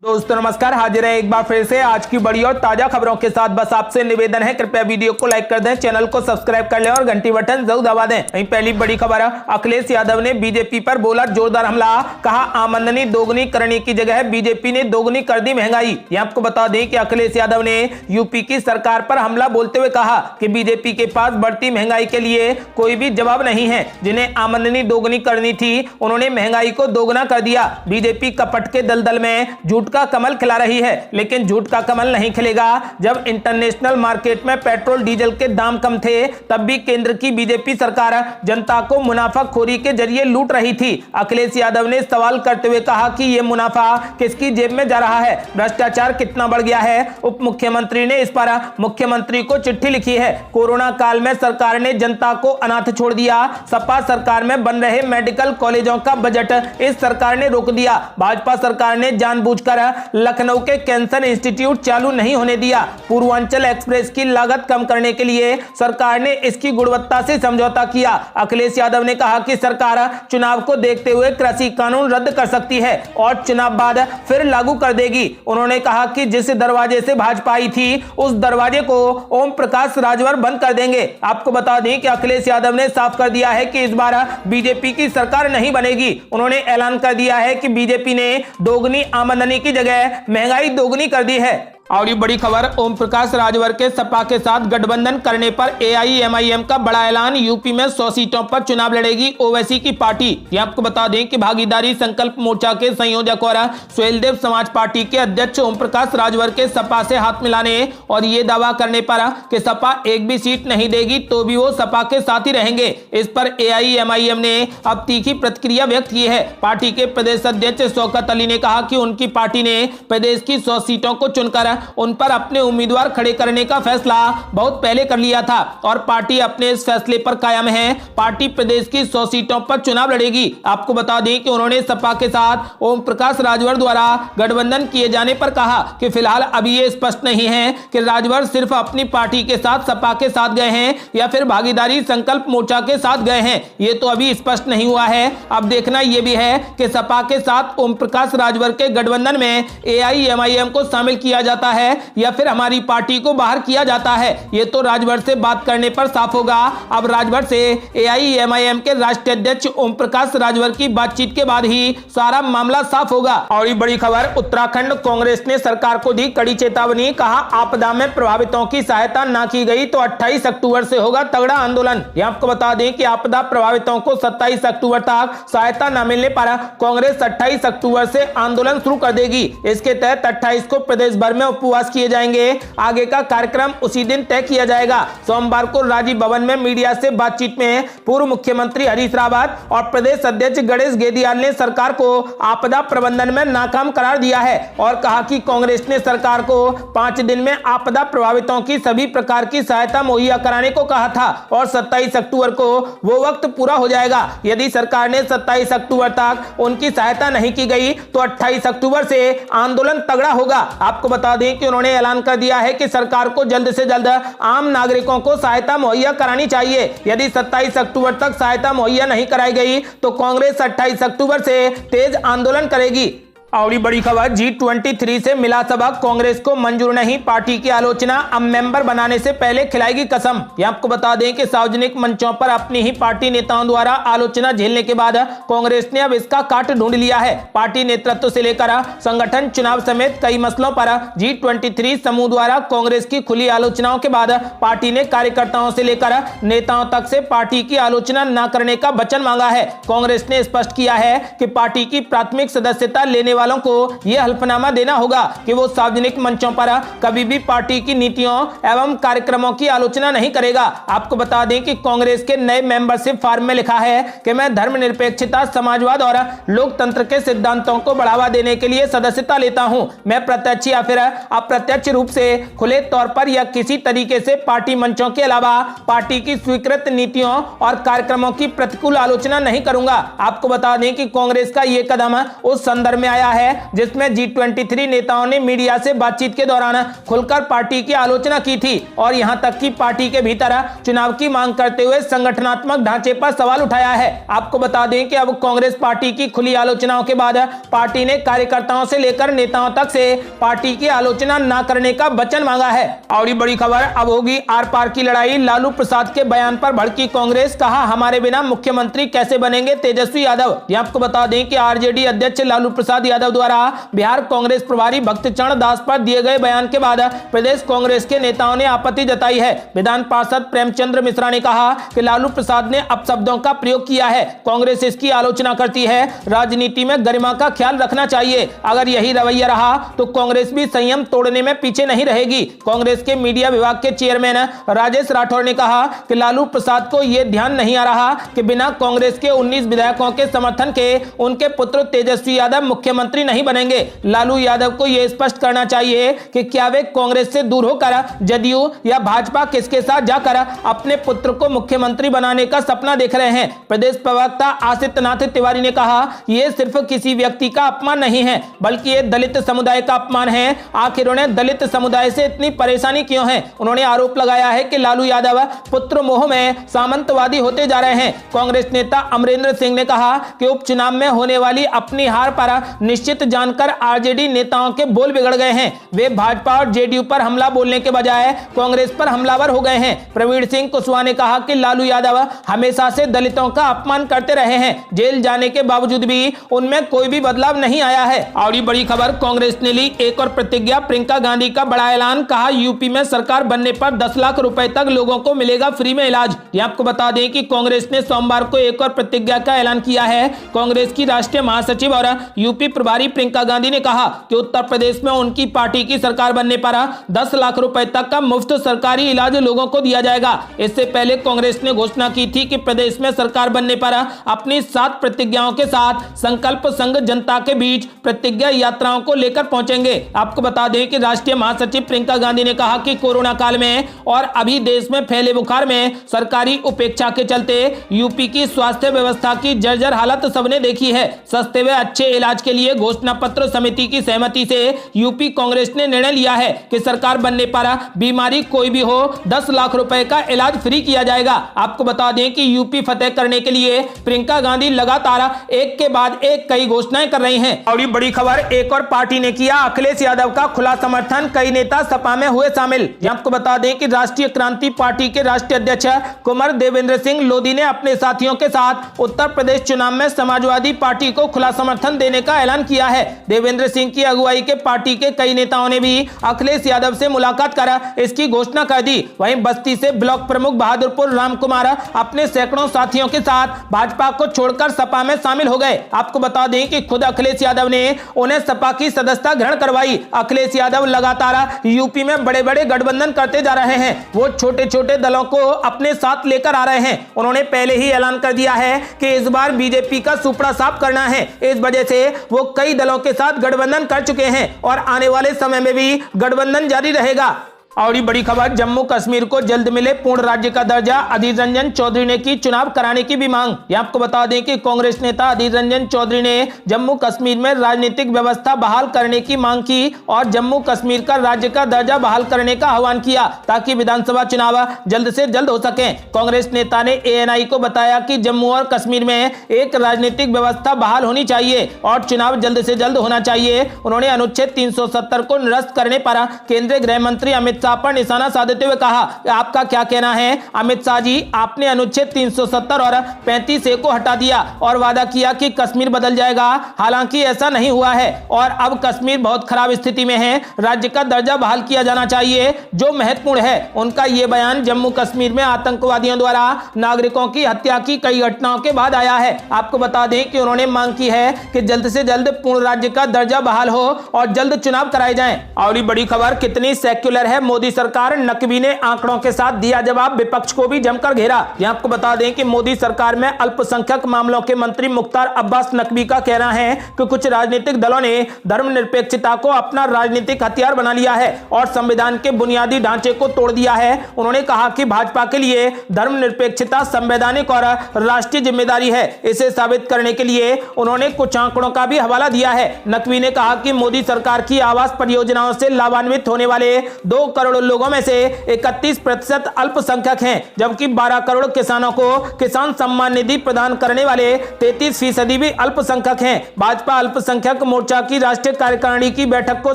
दोस्तों नमस्कार, हाजिर है एक बार फिर से आज की बड़ी और ताजा खबरों के साथ। बस आपसे निवेदन है, कृपया वीडियो को लाइक कर दें, चैनल को सब्सक्राइब कर लें और घंटी बटन जरूर दबा दें। वहीं पहली बड़ी खबर है, अखिलेश यादव ने बीजेपी पर बोला जोरदार हमला, कहा आमदनी दोगुनी करने की जगह बीजेपी ने दोगुनी कर दी महंगाई। ये आपको बता दें कि अखिलेश यादव ने यूपी की सरकार पर हमला बोलते हुए कहा कि बीजेपी के पास बढ़ती महंगाई के लिए कोई भी जवाब नहीं है। जिन्हें आमदनी दोगुनी करनी थी उन्होंने महंगाई को दोगुना कर दिया। बीजेपी कपट के दलदल में झूठ का कमल खिला रही है, लेकिन झूठ का कमल नहीं खिलेगा। जब इंटरनेशनल मार्केट में पेट्रोल डीजल के दाम कम थे तब भी केंद्र की बीजेपी सरकार जनता को मुनाफाखोरी के जरिए लूट रही थी। अखिलेश यादव ने सवाल करते हुए कहा कि यह मुनाफा किसकी जेब में जा रहा है, भ्रष्टाचार कितना बढ़ गया है। उप मुख्यमंत्री ने इस पर मुख्यमंत्री को चिट्ठी लिखी है। कोरोना काल में सरकार ने जनता को अनाथ छोड़ दिया। सपा सरकार में बन रहे मेडिकल कॉलेजों का बजट इस सरकार ने रोक दिया। भाजपा सरकार ने जानबूझकर लखनऊ के कैंसर इंस्टीट्यूट चालू नहीं होने दिया। पूर्वांचल एक्सप्रेस की लागत कम करने के लिए सरकार ने इसकी गुणवत्ता से समझौता किया। अखिलेश यादव ने कहा कि सरकार चुनाव को देखते हुए कृषि कानून रद्द कर सकती है और चुनाव बाद फिर लागू कर देगी। उन्होंने कहा कि जिस दरवाजे से भाजपा आई थी उस दरवाजे को ओम प्रकाश राजभर बंद कर देंगे। आपको बता दें कि अखिलेश यादव ने साफ कर दिया है कि इस बार बीजेपी की सरकार नहीं बनेगी। उन्होंने ऐलान कर दिया है कि बीजेपी ने दोगुनी आमदनी की जगह महंगाई दोगुनी कर दी है। और ये बड़ी खबर, ओम प्रकाश राजभर के सपा के साथ गठबंधन करने पर एआईएमआईएम का बड़ा ऐलान। यूपी में 100 सीटों पर चुनाव लड़ेगी ओवैसी की पार्टी। ये आपको बता दें कि भागीदारी संकल्प मोर्चा के संयोजक और सुहेलदेव समाज पार्टी के अध्यक्ष ओम प्रकाश राजभर के सपा से हाथ मिलाने और ये दावा करने पर कि सपा एक भी सीट नहीं देगी तो भी वो सपा के साथ ही रहेंगे। इस पर एआईएमआईएम ने अब तीखी प्रतिक्रिया व्यक्त की है। पार्टी के प्रदेश अध्यक्ष शौकत अली ने कहा कि उनकी पार्टी ने प्रदेश की 100 सीटों को चुनकर उन पर अपने उम्मीदवार खड़े करने का फैसला बहुत पहले कर लिया था और पार्टी अपने इस फैसले पर कायम है। पार्टी प्रदेश की 100 सीटों पर चुनाव लड़ेगी। आपको बता दें कि उन्होंने सपा के साथ ओम प्रकाश राजभर द्वारा गठबंधन किए जाने पर कहा कि फिलहाल अभी ये स्पष्ट नहीं है कि राजभर सिर्फ अपनी पार्टी के साथ सपा के साथ गए हैं या फिर भागीदारी संकल्प मोर्चा के साथ गए हैं। ये तो अभी स्पष्ट नहीं हुआ है। अब देखना यह भी है कि सपा के साथ ओम प्रकाश राजभर के गठबंधन में एआईएमआईएम को शामिल किया जाता है या फिर हमारी पार्टी को बाहर किया जाता है। ये तो राजभर से बात करने पर साफ होगा। अब राजभर से एआईएमआईएम के राष्ट्रीय अध्यक्ष ओम प्रकाश राजभर की बातचीत के बाद ही सारा मामला साफ होगा। और ये बड़ी खबर, उत्तराखंड कांग्रेस ने सरकार को दी कड़ी चेतावनी, कहा आपदा में प्रभावितों की सहायता ना की गई तो 28 अक्टूबर से होगा तगड़ा आंदोलन। ये आपको बता दें कि आपदा प्रभावितों को 27 अक्टूबर तक सहायता न मिलने पर कांग्रेस 28 अक्टूबर से आंदोलन शुरू कर देगी। इसके तहत 28 को प्रदेश भर में उपवास किए जाएंगे। आगे का कार्यक्रम उसी दिन तय किया जाएगा। सोमवार को राजीव भवन में मीडिया से बातचीत में पूर्व मुख्यमंत्री हरीश रावत और प्रदेश अध्यक्ष गणेश गेदियाल ने सरकार को आपदा प्रबंधन में नाकाम करार दिया है और कहा कि कांग्रेस ने सरकार को 5 दिन में आपदा प्रभावितों की सभी प्रकार की सहायता मुहैया कराने को कहा था और 27 अक्टूबर को वो वक्त पूरा हो जाएगा। यदि सरकार ने 27 अक्टूबर तक उनकी सहायता नहीं की गई तो 28 अक्टूबर से आंदोलन तगड़ा होगा। आपको बता दें कि उन्होंने ऐलान कर दिया है कि सरकार को जल्द से जल्द आम नागरिकों को सहायता मुहैया करानी चाहिए। यदि 27 अक्टूबर तक सहायता मुहैया नहीं कराई गई तो कांग्रेस 28 अक्टूबर से तेज आंदोलन करेगी। और बड़ी खबर, G23 से मिला सबक, कांग्रेस को मंजूर नहीं पार्टी की आलोचना, अब मेंबर बनाने से पहले खिलाएगी कसम। ये आपको बता दें कि सार्वजनिक मंचों पर अपनी ही पार्टी नेताओं द्वारा आलोचना झेलने के बाद कांग्रेस ने अब इसका काट ढूंढ लिया है। पार्टी नेतृत्व से लेकर संगठन, चुनाव समेत कई मसलों पर G23 समूह द्वारा कांग्रेस की खुली आलोचनाओं के बाद पार्टी ने कार्यकर्ताओं से लेकर नेताओं तक से पार्टी की आलोचना न करने का वचन मांगा है। कांग्रेस ने स्पष्ट किया है कि पार्टी की प्राथमिक सदस्यता लेने वालों को यह हल्फनामा देना होगा कि वो सार्वजनिक मंचों पर कभी भी पार्टी की नीतियों एवं कार्यक्रमों की आलोचना नहीं करेगा। आपको बता दें कि कांग्रेस के नए मेंबरशिप फॉर्म में लिखा है कि मैं धर्मनिरपेक्षता, समाजवाद और लोकतंत्र के सिद्धांतों को बढ़ावा देने के लिए सदस्यता लेता हूं। मैं प्रत्यक्ष या फिर अप्रत्यक्ष रूप से खुले तौर पर या किसी तरीके से पार्टी मंचों के अलावा पार्टी की स्वीकृत नीतियों और कार्यक्रमों की प्रतिकूल आलोचना नहीं करूंगा। आपको बता दें कि कांग्रेस का यह कदम उस संदर्भ में आया आया है, जिसमें G23 नेताओं ने मीडिया से बातचीत के दौरान खुलकर पार्टी की आलोचना की थी और यहां तक कि पार्टी के भीतर चुनाव की मांग करते हुए संगठनात्मक ढांचे पर सवाल उठाया है। आपको बता दें कि अब कांग्रेस पार्टी की खुली आलोचनाओं के बाद पार्टी ने कार्यकर्ताओं से लेकर नेताओं तक से पार्टी की आलोचना न करने का वचन मांगा है। और बड़ी खबर, अब होगी आर पार की लड़ाई। लालू प्रसाद के बयान पर भड़की कांग्रेस, कहा हमारे बिना मुख्यमंत्री कैसे बनेंगे तेजस्वी यादव। यह आपको बता दें कि आरजेडी अध्यक्ष लालू प्रसाद यादव द्वारा बिहार कांग्रेस प्रभारी भक्तचरण दास पर दिए गए बयान के बाद प्रदेश कांग्रेस के नेताओं ने आपत्ति जताई है। विधान पार्षद प्रेमचंद्र मिश्रा ने कहा कि लालू प्रसाद ने अपशब्दों का प्रयोग किया है, कांग्रेस इसकी आलोचना करती है। राजनीति में गरिमा का ख्याल रखना चाहिए। अगर यही रवैया रहा तो कांग्रेस भी संयम तोड़ने में पीछे नहीं रहेगी। कांग्रेस के मीडिया विभाग के चेयरमैन राजेश राठौर ने कहा कि लालू प्रसाद को यह ध्यान नहीं आ रहा कि बिना कांग्रेस के 19 विधायकों के समर्थन के उनके पुत्र तेजस्वी यादव मुख्यमंत्री नहीं बनेंगे। लालू यादव को यह स्पष्ट करना चाहिए कि क्या वे कांग्रेस से दूर होकर जदयू या भाजपा किसके साथ जाकर अपने पुत्र को मुख्यमंत्री बनाने का सपना देख रहे हैं। प्रदेश प्रवक्ता आशित नाथ तिवारी ने कहा, यह सिर्फ किसी व्यक्ति का अपमान नहीं है बल्कि ये दलित समुदाय का अपमान है। आखिर उन्हें दलित समुदाय से इतनी परेशानी क्यों है। उन्होंने आरोप लगाया है कि लालू यादव पुत्र मोह में सामंतवादी होते जा रहे हैं। कांग्रेस नेता अमरेंद्र सिंह ने कहा कि उपचुनाव में होने वाली अपनी हार पर निश्चित जानकर आरजेडी नेताओं के बोल बिगड़ गए हैं। वे भाजपा और जेडीयू पर हमला बोलने के बजाय कांग्रेस पर हमलावर हो गए हैं। प्रवीण सिंह कुशवाहा ने कहा कि लालू यादव हमेशा से दलितों का अपमान करते रहे हैं। जेल जाने के बावजूद भी उनमें कोई भी बदलाव नहीं आया है। और ये बड़ी खबर, कांग्रेस ने ली एक और प्रतिज्ञा, प्रियंका गांधी का बड़ा ऐलान। कहा यूपी में सरकार बनने पर 10 लाख रुपए तक लोगों को मिलेगा फ्री में इलाज। ये आपको बता दें कि कांग्रेस ने सोमवार को एक और प्रतिज्ञा का ऐलान किया है। कांग्रेस की राष्ट्रीय महासचिव और यूपी प्रभारी प्रियंका गांधी ने कहा कि उत्तर प्रदेश में उनकी पार्टी की सरकार बनने पर 10 लाख रुपए तक का मुफ्त सरकारी इलाज लोगों को दिया जाएगा। इससे पहले कांग्रेस ने घोषणा की थी कि प्रदेश में सरकार बनने पर अपनी 7 प्रतिज्ञाओं के साथ संकल्प संघ जनता के बीच प्रतिज्ञा यात्राओं को लेकर पहुंचेंगे। आपको बता दें कि राष्ट्रीय महासचिव प्रियंका गांधी ने कहा कि कोरोना काल में और अभी देश में फैले बुखार में सरकारी उपेक्षा के चलते यूपी की स्वास्थ्य व्यवस्था की जर्जर हालत सबने देखी है। सस्ते व अच्छे इलाज के लिए घोषणा पत्र समिति की सहमति से यूपी कांग्रेस ने निर्णय लिया है कि सरकार बनने पर बीमारी कोई भी हो 10 लाख रुपए का इलाज फ्री किया जाएगा। आपको बता दें कि यूपी फतेह करने के लिए प्रियंका गांधी लगातार एक के बाद एक कई घोषणाएं कर रही हैं। और ये बड़ी खबर, एक और पार्टी ने किया अखिलेश यादव का खुला समर्थन, कई नेता सपा में हुए शामिल। आपको बता दें कि राष्ट्रीय क्रांति पार्टी के राष्ट्रीय अध्यक्ष कुंवर देवेंद्र सिंह लोधी ने अपने साथियों के साथ उत्तर प्रदेश चुनाव में समाजवादी पार्टी को खुला समर्थन देने का ऐलान किया है। देवेंद्र सिंह की अगुवाई के पार्टी के कई नेताओं ने भी अखिलेश यादव से मुलाकात कर इसकी घोषणा कर दी। वहीं बस्ती से ब्लॉक प्रमुख बहादुरपुर राम कुमार अपने सैकड़ों साथियों के साथ भाजपा को छोड़कर सपा में शामिल हो गए। आपको बता दें कि खुद अखिलेश यादव ने उन्हें सपा की सदस्यता ग्रहण करवाई। अखिलेश यादव लगातार यूपी में बड़े बड़े गठबंधन करते जा रहे हैं। वो छोटे छोटे दलों को अपने साथ लेकर आ रहे हैं। उन्होंने पहले ही ऐलान कर दिया है कि इस बार बीजेपी का सुपड़ा साफ करना है। इस वजह से वो कई दलों के साथ गठबंधन कर चुके हैं और आने वाले समय में भी गठबंधन जारी रहेगा। और ये बड़ी खबर, जम्मू कश्मीर को जल्द मिले पूर्ण राज्य का दर्जा, अधीर रंजन चौधरी ने की चुनाव कराने की भी मांग। ये आपको बता दें कि कांग्रेस नेता अधीर रंजन चौधरी ने जम्मू कश्मीर में राजनीतिक व्यवस्था बहाल करने की मांग की और जम्मू कश्मीर का राज्य का दर्जा बहाल करने का आह्वान किया ताकि विधानसभा चुनाव जल्द से जल्द हो सके। कांग्रेस नेता ने एएनआई को बताया कि जम्मू और कश्मीर में एक राजनीतिक व्यवस्था बहाल होनी चाहिए और चुनाव जल्द से जल्द होना चाहिए। उन्होंने अनुच्छेद 370 को निरस्त करने पर केंद्रीय गृह मंत्री अमित शाह पर निशाना साधते हुए कहा, आपका क्या कहना है अमित शाह जी, आपने अनुच्छेद 370 और 35A को हटा दिया और वादा किया कि कश्मीर बदल जाएगा। हालांकि ऐसा नहीं हुआ है और अब कश्मीर बहुत खराब स्थिति में है। राज्य का दर्जा बहाल किया जाना चाहिए जो महत्वपूर्ण है। उनका यह बयान जम्मू कश्मीर में आतंकवादियों द्वारा नागरिकों की हत्या की कई घटनाओं के बाद आया है। आपको बता दें कि उन्होंने मांग की है कि जल्द से जल्द पूर्ण राज्य का दर्जा बहाल हो और जल्द चुनाव कराए जाएं। और बड़ी खबर, कितनी सेक्युलर है मोदी सरकार, नकवी ने आंकड़ों के साथ दिया जवाब, विपक्ष को भी जमकर घेरा। यहां आपको बता दें कि मोदी सरकार में अल्पसंख्यक मामलों के मंत्री मुख्तार अब्बास नकवी का कहना है कि कुछ राजनीतिक दलों ने धर्मनिरपेक्षता को अपना राजनीतिक हथियार बना लिया है और संविधान के बुनियादी ढांचे को तोड़ दिया है। उन्होंने कहा कि भाजपा के लिए धर्मनिरपेक्षता संवैधानिक और राष्ट्रीय जिम्मेदारी है। इसे साबित करने के लिए उन्होंने कुछ आंकड़ों का भी हवाला दिया है। नकवी ने कहा कि मोदी सरकार की आवास परियोजनाओं से लाभान्वित होने वाले 2 करोड़ लोगों में से 31% अल्पसंख्यक हैं, जबकि 12 करोड़ किसानों को किसान सम्मान निधि प्रदान करने वाले 33% भी अल्पसंख्यक हैं। भाजपा अल्पसंख्यक मोर्चा की राष्ट्रीय कार्यकारिणी की बैठक को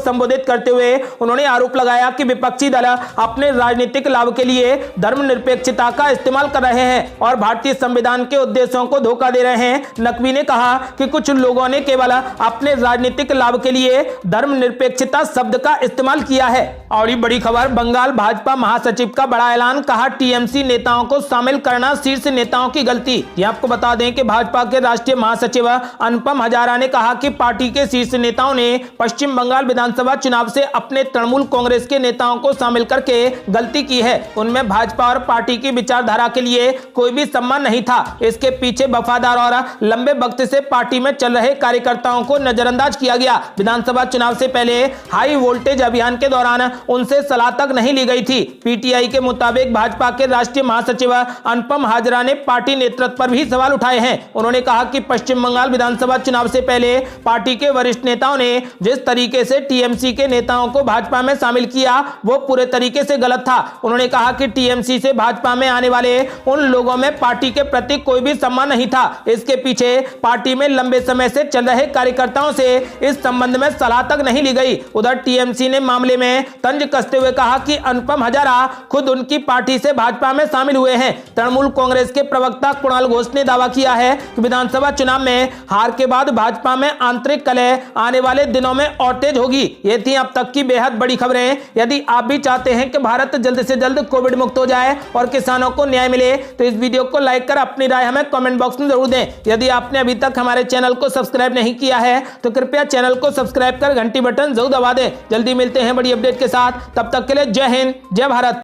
संबोधित करते हुए उन्होंने आरोप लगाया कि विपक्षी दल अपने राजनीतिक लाभ के लिए धर्मनिरपेक्षता का इस्तेमाल कर रहे हैं और भारतीय संविधान के उद्देश्यों को धोखा दे रहे हैं। नकवी ने कहा कि कुछ लोगों ने केवल अपने राजनीतिक लाभ के लिए धर्मनिरपेक्षता शब्द का इस्तेमाल किया है। और बड़ी खबर, बंगाल भाजपा महासचिव का बड़ा ऐलान, कहा टीएमसी नेताओं को शामिल करना शीर्ष नेताओं की गलती। ये आपको बता दें कि भाजपा के राष्ट्रीय महासचिव अनुपम हजारा ने कहा कि पार्टी के शीर्ष नेताओं ने पश्चिम बंगाल विधानसभा चुनाव से अपने तृणमूल कांग्रेस के नेताओं को शामिल करके गलती की है। उनमें भाजपा और पार्टी की विचारधारा के लिए कोई भी सम्मान नहीं था। इसके पीछे वफादार और लंबे वक्त से पार्टी में चल रहे कार्यकर्ताओं को नजरअंदाज किया गया। विधानसभा चुनाव से पहले हाई वोल्टेज अभियान के दौरान उनसे सलाह तक नहीं ली गई थी। पीटीआई के मुताबिक भाजपा के राष्ट्रीय महासचिव अनुपम हजारा ने पार्टी नेतृत्व पर भी सवाल उठाए हैं। उन्होंने कहा कि पश्चिम बंगाल विधानसभा चुनाव से पहले पार्टी के वरिष्ठ नेताओं ने जिस तरीके से टीएमसी के नेताओं को भाजपा में शामिल किया वो पूरे तरीके से गलत था। उन्होंने कहा कि टीएमसी से भाजपा में आने वाले उन लोगों में पार्टी के प्रति कोई भी सम्मान नहीं था। इसके पीछे पार्टी में लंबे समय से चल रहे कार्यकर्ताओं से इस संबंध में सलाह तक नहीं ली गई। उधर टीएमसी ने मामले में तंज कसते हुए कहा कि अनुपम हजारा खुद उनकी पार्टी से भाजपा में शामिल हुए हैं। तृणमूल कांग्रेस के प्रवक्ता कुणाल घोष ने दावा किया है कि विधानसभा चुनाव में हार के बाद भाजपा में आंतरिक कलह आने वाले दिनों में और तेज होगी। ये थी अब तक की बेहद बड़ी खबरें। यदि आप भी चाहते हैं कि भारत जल्द से जल्द कोविड मुक्त हो जाए और किसानों को न्याय मिले तो इस वीडियो को लाइक कर अपनी राय हमें कमेंट बॉक्स में जरूर दें। यदि आपने अभी तक हमारे चैनल को सब्सक्राइब नहीं किया है तो कृपया चैनल को सब्सक्राइब कर घंटी बटन जरूर दबा दें। जल्दी मिलते हैं बड़ी अपडेट के साथ, तब तक के लिए जय हिंद, जय भारत।